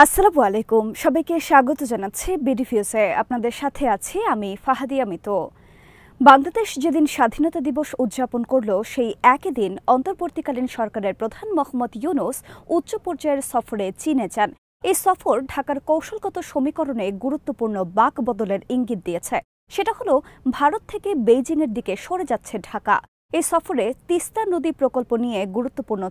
আসসালামু আলাইকুম, সবাইকে স্বাগত জানাচ্ছি বিডিভিউসে। আপনাদের সাথে আছি আমি ফাহাদিয়া মিতো। বাংলাদেশ যেদিন স্বাধীনতা দিবস উদযাপন করল, সেই একই দিন অন্তর্বর্তীকালীন সরকারের প্রধান মোহাম্মদ ইউনূস উচ্চ পর্যায়ের সফরে চীনে যান। এই সফর ঢাকার কৌশলগত সমীকরণে গুরুত্বপূর্ণ বাক বদলের ইঙ্গিত দিয়েছে। সেটা হলো ভারত থেকে বেইজিংয়ের দিকে সরে যাচ্ছে ঢাকা। এই সফরে তিস্তা নদী প্রকল্প নিয়ে গুরুত্বপূর্ণ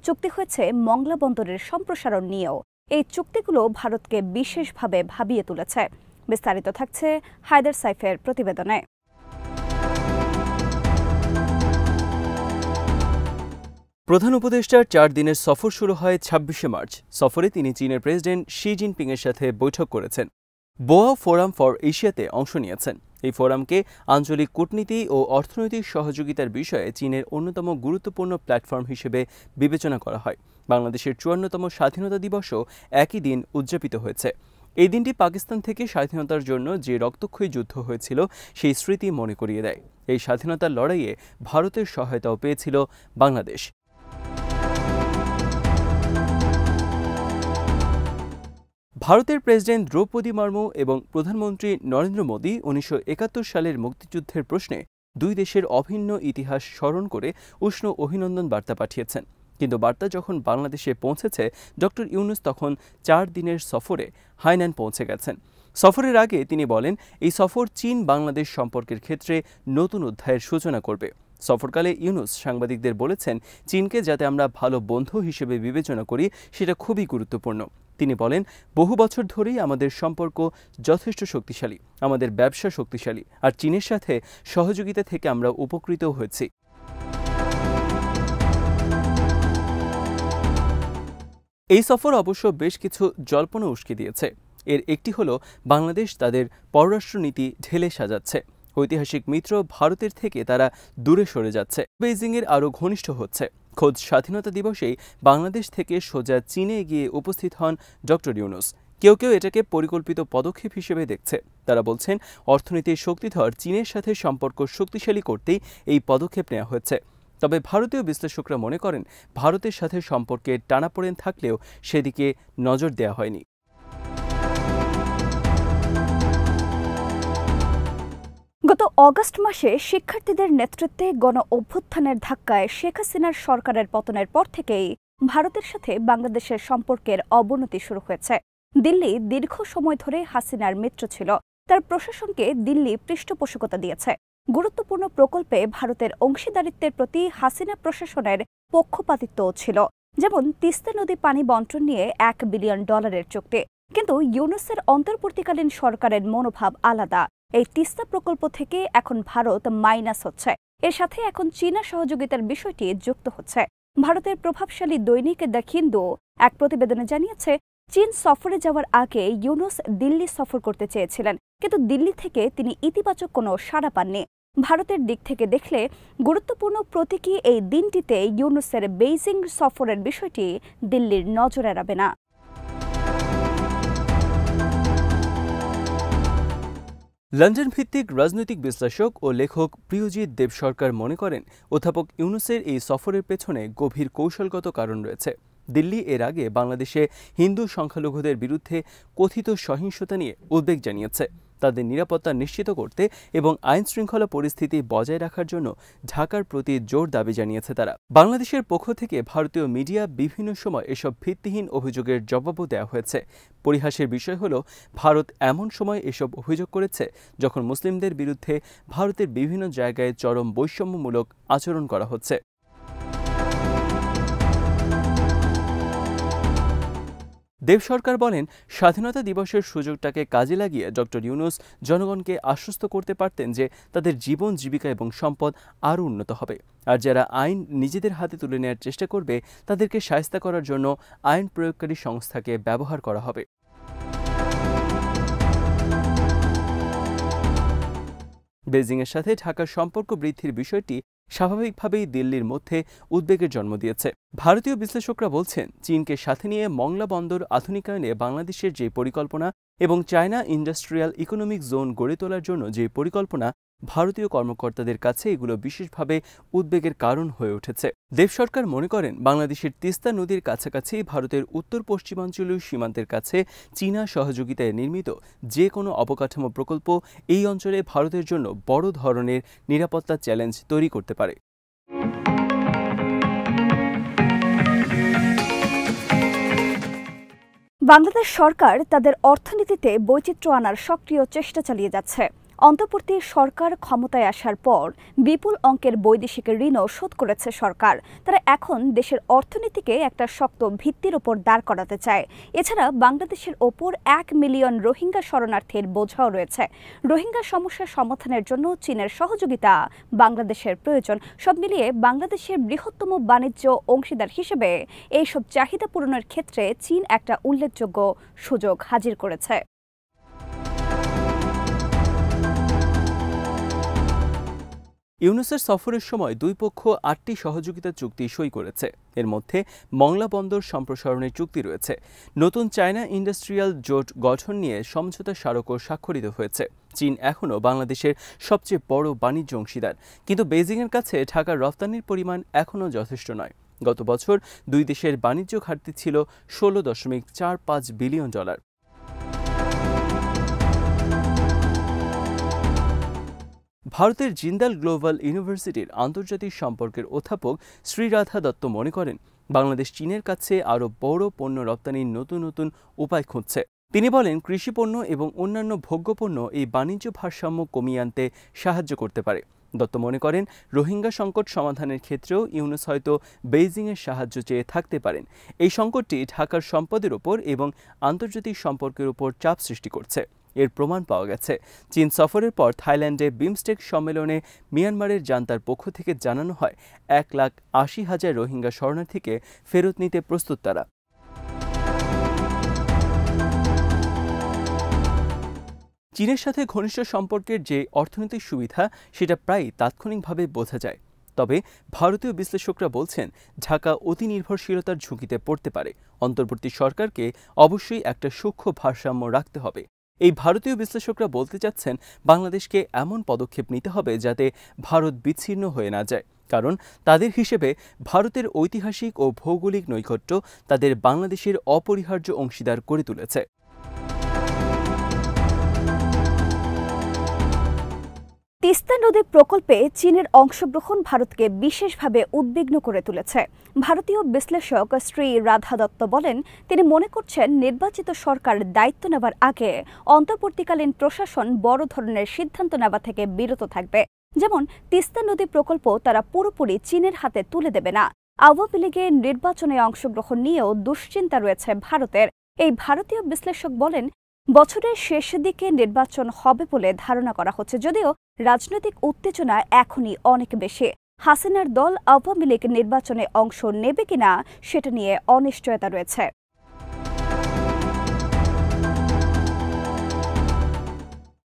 চুক্তি হয়েছে মংলা বন্দরের সম্প্রসারণ নিয়েও। এই চুক্তিগুলো ভারতকে বিশেষভাবে ভাবিয়ে তুলেছে। বিস্তারিত থাকছে হায়দার সাইফের প্রতিবেদনে। প্রধান উপদেষ্টার 4 দিনের সফর শুরু হয় 26শে মার্চ। সফরে তিনি চীনের প্রেসিডেন্ট শি জিনপিংয়ের সাথে বৈঠক করেছেন। বোয়া ফোরাম ফর এশিয়াতে অংশ নিয়েছেন। এই ফোরামকে আঞ্চলিক কূটনীতি ও অর্থনৈতিক সহযোগিতার বিষয়ে চীনের অন্যতম গুরুত্বপূর্ণ প্ল্যাটফর্ম হিসেবে বিবেচনা করা হয়। বাংলাদেশের 54তম স্বাধীনতা দিবসও একই দিন উদযাপিত হয়েছে। এই দিনটি পাকিস্তান থেকে স্বাধীনতার জন্য যে রক্তক্ষয়ী যুদ্ধ হয়েছিল সেই স্মৃতি মনে করিয়ে দেয়। এই স্বাধীনতার লড়াইয়ে ভারতের সহায়তাও পেয়েছিল বাংলাদেশ। ভারতের প্রেসিডেন্ট দ্রৌপদী মুর্মু এবং প্রধানমন্ত্রী নরেন্দ্র মোদী 1971 সালের মুক্তিযুদ্ধের প্রশ্নে দুই দেশের অভিন্ন ইতিহাস স্মরণ করে উষ্ণ অভিনন্দন বার্তা পাঠিয়েছেন। কিন্তু বার্তা যখন বাংলাদেশে পৌঁছেছে, ডক্টর ইউনূস তখন 4 দিনের সফরে হাইনান পৌঁছে গেছেন। সফরের আগে তিনি বলেন, এই সফর চীন বাংলাদেশ সম্পর্কের ক্ষেত্রে নতুন অধ্যায়ের সূচনা করবে। সফরকালে ইউনূস সাংবাদিকদের বলেছেন, চীনকে যাতে আমরা ভালো বন্ধু হিসেবে বিবেচনা করি সেটা খুবই গুরুত্বপূর্ণ। তিনি বলেন, বহু বছর ধরেই আমাদের সম্পর্ক যথেষ্ট শক্তিশালী, আমাদের ব্যবসা শক্তিশালী, আর চীনের সাথে সহযোগিতা থেকে আমরা উপকৃত হয়েছি। এই সফর অবশ্য বেশ কিছু জল্পনা উস্কে দিয়েছে। এর একটি হলো বাংলাদেশ তাদের পররাষ্ট্রনীতি ঢেলে সাজাচ্ছে। ঐতিহাসিক মিত্র ভারতের থেকে তারা দূরে সরে যাচ্ছে, বেইজিংয়ের আরও ঘনিষ্ঠ হচ্ছে। খোদ স্বাধীনতা দিবসেই বাংলাদেশ থেকে সোজা চীনে গিয়ে উপস্থিত হন ডক্টর ইউনূস। কেউ কেউ এটাকে পরিকল্পিত পদক্ষেপ হিসেবে দেখছে। তারা বলছেন, অর্থনীতির শক্তিধর চীনের সাথে সম্পর্ক শক্তিশালী করতেই এই পদক্ষেপ নেওয়া হয়েছে। তবে ভারতীয় বিশ্লেষকরা মনে করেন, ভারতের সাথে সম্পর্কে টানাপোড়েন থাকলেও সেদিকে নজর দেওয়া হয়নি। গত অগস্ট মাসে শিক্ষার্থীদের নেতৃত্বে গণ অভ্যুত্থানের ধাক্কায় শেখ হাসিনার সরকারের পতনের পর থেকেই ভারতের সাথে বাংলাদেশের সম্পর্কের অবনতি শুরু হয়েছে। দিল্লি দীর্ঘ সময় ধরে হাসিনার মিত্র ছিল। তার প্রশাসনকে দিল্লি পৃষ্ঠপোষকতা দিয়েছে। গুরুত্বপূর্ণ প্রকল্পে ভারতের অংশীদারিত্বের প্রতি হাসিনা প্রশাসনের পক্ষপাতিত্বও ছিল, যেমন তিস্তা নদী পানি বণ্টন নিয়ে $1 বিলিয়ন চুক্তি। কিন্তু ইউনূসের অন্তর্বর্তীকালীন সরকারের মনোভাব আলাদা। এই তিস্তা প্রকল্প থেকে এখন ভারত মাইনাস হচ্ছে। এর সাথে এখন চীনা সহযোগিতার বিষয়টি যুক্ত হচ্ছে। ভারতের প্রভাবশালী দৈনিক দ্য হিন্দু এক প্রতিবেদনে জানিয়েছে, চীন সফরে যাওয়ার আগে ইউনূস দিল্লি সফর করতে চেয়েছিলেন, কিন্তু দিল্লি থেকে তিনি ইতিবাচক কোনো সাড়া পাননি। ভারতের দিক থেকে দেখলে গুরুত্বপূর্ণ প্রতীকী এই দিনটিতে ইউনূসের বেইজিং সফরের বিষয়টি দিল্লির নজর এড়াবে না। লন্ডন ভিত্তিক রাজনৈতিক বিশ্লেষক ও লেখক প্রিয়জিৎ দেব সরকার মনে করেন, অধ্যাপক ইউনূসের এই সফরের পেছনে গভীর কৌশলগত কারণ রয়েছে। দিল্লি এর আগে বাংলাদেশে হিন্দু সংখ্যালঘুদের বিরুদ্ধে কথিত সহিংসতা নিয়ে উদ্বেগ জানিয়েছে। তাদের নিরাপত্তা নিশ্চিত করতে এবং আইন শৃঙ্খলা পরিস্থিতি বজায় রাখার জন্য ঢাকার প্রতি জোর দাবি জানিয়েছে তারা। বাংলাদেশের পক্ষ থেকে ভারতীয় মিডিয়া বিভিন্ন সময় এসব ভিত্তিহীন অভিযোগের জবাবও দেওয়া হয়েছে। পরিহাসের বিষয় হল, ভারত এমন সময় এসব অভিযোগ করেছে যখন মুসলিমদের বিরুদ্ধে ভারতের বিভিন্ন জায়গায় চরম বৈষম্যমূলক আচরণ করা হচ্ছে। দেব সরকার বলেন, স্বাধীনতা দিবসের সুযোগটাকে কাজে লাগিয়ে ডক্টর ইউনূস জনগণকে আশ্বস্ত করতে পারতেন যে তাদের জীবন জীবিকা এবং সম্পদ আরও উন্নত হবে, আর যারা আইন নিজেদের হাতে তুলে নেওয়ার চেষ্টা করবে তাদেরকে শায়েস্তা করার জন্য আইন প্রয়োগকারী সংস্থাকে ব্যবহার করা হবে। বেইজিংয়ের সাথে ঢাকার সম্পর্ক বৃদ্ধির বিষয়টি স্বাভাবিকভাবেই দিল্লির মধ্যে উদ্বেগের জন্ম দিয়েছে। ভারতীয় বিশ্লেষকরা বলছেন, চীনকে সাথে নিয়ে মংলা বন্দর আধুনিকায়নে বাংলাদেশের যে পরিকল্পনা এবং চায়না ইন্ডাস্ট্রিয়াল ইকোনমিক জোন গড়ে তোলার জন্য যে পরিকল্পনা, ভারতীয় কর্মকর্তাদের কাছে এগুলো বিশেষভাবে উদ্বেগের কারণ হয়ে উঠেছে। দেব সরকার মনে করেন, বাংলাদেশের তিস্তা নদীর কাছাকাছি ভারতের উত্তর পশ্চিমাঞ্চলীয় সীমান্তের কাছে চীনা সহযোগিতায় নির্মিত যে কোনো অবকাঠামো প্রকল্প এই অঞ্চলে ভারতের জন্য বড় ধরনের নিরাপত্তা চ্যালেঞ্জ তৈরি করতে পারে। বাংলাদেশ সরকার তাদের অর্থনীতিতে বৈচিত্র্য আনার সক্রিয় চেষ্টা চালিয়ে যাচ্ছে। অন্তর্বর্তী সরকার ক্ষমতায় আসার পর বিপুল অঙ্কের বৈদেশিক ঋণও শোধ করেছে সরকার। তারা এখন দেশের অর্থনীতিকে একটা শক্ত ভিত্তির ওপর দাঁড় করাতে চায়। এছাড়া বাংলাদেশের ওপর 1 মিলিয়ন রোহিঙ্গা শরণার্থীর বোঝাও রয়েছে। রোহিঙ্গা সমস্যার সমাধানের জন্য চীনের সহযোগিতা বাংলাদেশের প্রয়োজন। সব মিলিয়ে বাংলাদেশের বৃহত্তম বাণিজ্য অংশীদার হিসেবে এইসব চাহিদা পূরণের ক্ষেত্রে চীন একটা উল্লেখযোগ্য সুযোগ হাজির করেছে। ইউনূসের সফরের সময় দুই পক্ষ 8টি সহযোগিতা চুক্তি সই করেছে। এর মধ্যে মংলা বন্দর সম্প্রসারণের চুক্তি রয়েছে। নতুন চায়না ইন্ডাস্ট্রিয়াল জোট গঠন নিয়ে সমঝোতা স্মারকও স্বাক্ষরিত হয়েছে। চীন এখনও বাংলাদেশের সবচেয়ে বড় বাণিজ্য অংশীদার, কিন্তু বেইজিংয়ের কাছে ঢাকার রপ্তানির পরিমাণ এখনও যথেষ্ট নয়। গত বছর দুই দেশের বাণিজ্য ঘাটতি ছিল $16.45 বিলিয়ন। ভারতের জিন্দাল গ্লোবাল ইউনিভার্সিটির আন্তর্জাতিক সম্পর্কের অধ্যাপক শ্রীরাধা দত্ত মনে করেন, বাংলাদেশ চীনের কাছে আরও বড় পণ্য রপ্তানির নতুন নতুন উপায় খুঁজছে। তিনি বলেন, কৃষিপণ্য এবং অন্যান্য ভোগ্যপণ্য এই বাণিজ্য ভারসাম্য কমিয়ে আনতে সাহায্য করতে পারে। দত্ত মনে করেন, রোহিঙ্গা সংকট সমাধানের ক্ষেত্রেও ইউনূস হয়তো বেইজিংয়ের সাহায্য চেয়ে থাকতে পারেন। এই সংকটটি ঢাকার সম্পদের ওপর এবং আন্তর্জাতিক সম্পর্কের উপর চাপ সৃষ্টি করছে। এর প্রমাণ পাওয়া গেছে। চীন সফরের পর থাইল্যান্ডে বিমস্টেক সম্মেলনে মিয়ানমারের জান্তার পক্ষ থেকে জানানো হয়, 1,80,000 রোহিঙ্গা শরণার্থীকে ফেরত নিতে প্রস্তুত তারা। চীনের সাথে ঘনিষ্ঠ সম্পর্কের যে অর্থনৈতিক সুবিধা, সেটা প্রায় তাৎক্ষণিকভাবে বোঝা যায়। তবে ভারতীয় বিশ্লেষকরা বলছেন, ঢাকা অতি নির্ভরশীলতার ঝুঁকিতে পড়তে পারে। অন্তর্বর্তী সরকারকে অবশ্যই একটা সূক্ষ্ম ভারসাম্য রাখতে হবে। এই ভারতীয় বিশ্লেষকরা বলতে চাচ্ছেন, বাংলাদেশকে এমন পদক্ষেপ নিতে হবে যাতে ভারত বিচ্ছিন্ন হয়ে না যায়। কারণ তাদের হিসেবে ভারতের ঐতিহাসিক ও ভৌগোলিক নৈকট্য তাদের বাংলাদেশের অপরিহার্য অংশীদার করে তুলেছে। তিস্তা নদী প্রকল্পে চীনের অংশগ্রহণ ভারতকে বিশেষভাবে উদ্বিগ্ন করে তুলেছে। ভারতীয় বিশ্লেষক শ্রী রাধা দত্ত বলেন, তিনি মনে করছেন, নির্বাচিত সরকার দায়িত্ব নেওয়ার আগে অন্তর্বর্তীকালীন প্রশাসন বড় ধরনের সিদ্ধান্ত নেওয়া থেকে বিরত থাকবে। যেমন, তিস্তা নদী প্রকল্প তারা পুরোপুরি চীনের হাতে তুলে দেবে না। আওয়ামী লীগের নির্বাচনে অংশগ্রহণ নিয়েও দুশ্চিন্তা রয়েছে ভারতের। এই ভারতীয় বিশ্লেষক বলেন, বছরের শেষ দিকে নির্বাচন হবে বলে ধারণা করা হচ্ছে, যদিও রাজনৈতিক উত্তেজনা এখনই অনেক বেশি। হাসিনার দল আওয়ামী লীগ নির্বাচনে অংশ নেবে কিনা সেটা নিয়ে অনিশ্চয়তা রয়েছে।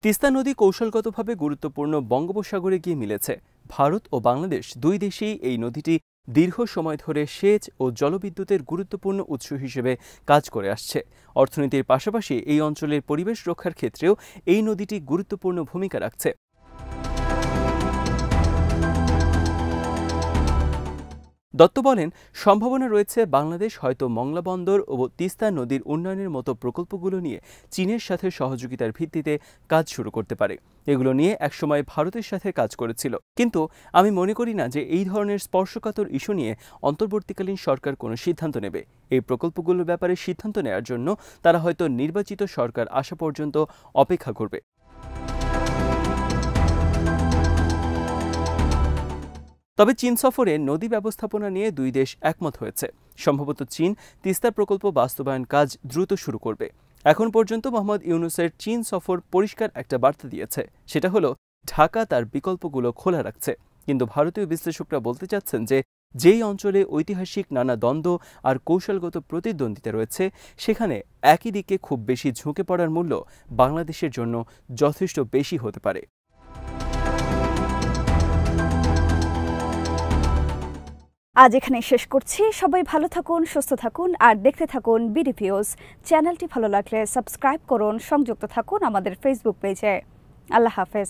তিস্তা নদী কৌশলগতভাবে গুরুত্বপূর্ণ বঙ্গোপসাগরে গিয়ে মিলেছে। ভারত ও বাংলাদেশ দুই দেশেই এই নদীটি দীর্ঘ সময় ধরে সেচ ও জলবিদ্যুতের গুরুত্বপূর্ণ উৎস হিসেবে কাজ করে আসছে। অর্থনীতির পাশাপাশি এই অঞ্চলের পরিবেশ রক্ষার ক্ষেত্রেও এই নদীটি গুরুত্বপূর্ণ ভূমিকা রাখছে। দত্ত বলেন, সম্ভাবনা রয়েছে বাংলাদেশ হয়তো মংলা বন্দর ও তিস্তা নদীর উন্নয়নের মতো প্রকল্পগুলো নিয়ে চীনের সাথে সহযোগিতার ভিত্তিতে কাজ শুরু করতে পারে। এগুলো নিয়ে একসময় ভারতের সাথে কাজ করেছিল, কিন্তু আমি মনে করি না যে এই ধরনের স্পর্শকাতর ইস্যু নিয়ে অন্তর্বর্তীকালীন সরকার কোনো সিদ্ধান্ত নেবে। এই প্রকল্পগুলোর ব্যাপারে সিদ্ধান্ত নেওয়ার জন্য তারা হয়তো নির্বাচিত সরকার আসা পর্যন্ত অপেক্ষা করবে। তবে চীন সফরে নদী ব্যবস্থাপনা নিয়ে দুই দেশ একমত হয়েছে। সম্ভবত চীন তিস্তা প্রকল্প বাস্তবায়ন কাজ দ্রুত শুরু করবে। এখন পর্যন্ত মোহাম্মদ ইউনূসের চীন সফর পরিষ্কার একটা বার্তা দিয়েছে, সেটা হলো ঢাকা তার বিকল্পগুলো খোলা রাখছে। কিন্তু ভারতীয় বিশ্লেষকরা বলতে চাচ্ছেন যে যেই অঞ্চলে ঐতিহাসিক নানা দ্বন্দ্ব আর কৌশলগত প্রতিদ্বন্দ্বিতা রয়েছে, সেখানে একই দিকে খুব বেশি ঝুঁকে পড়ার মূল্য বাংলাদেশের জন্য যথেষ্ট বেশি হতে পারে। আজ এখানে শেষ করছি। সবাই ভালো থাকুন, সুস্থ থাকুন আর দেখতে থাকুন বিডিভিউজ। চ্যানেলটি ভালো লাগলে সাবস্ক্রাইব করুন, সংযুক্ত থাকুন আমাদের ফেসবুক পেজে। আল্লাহ হাফেজ।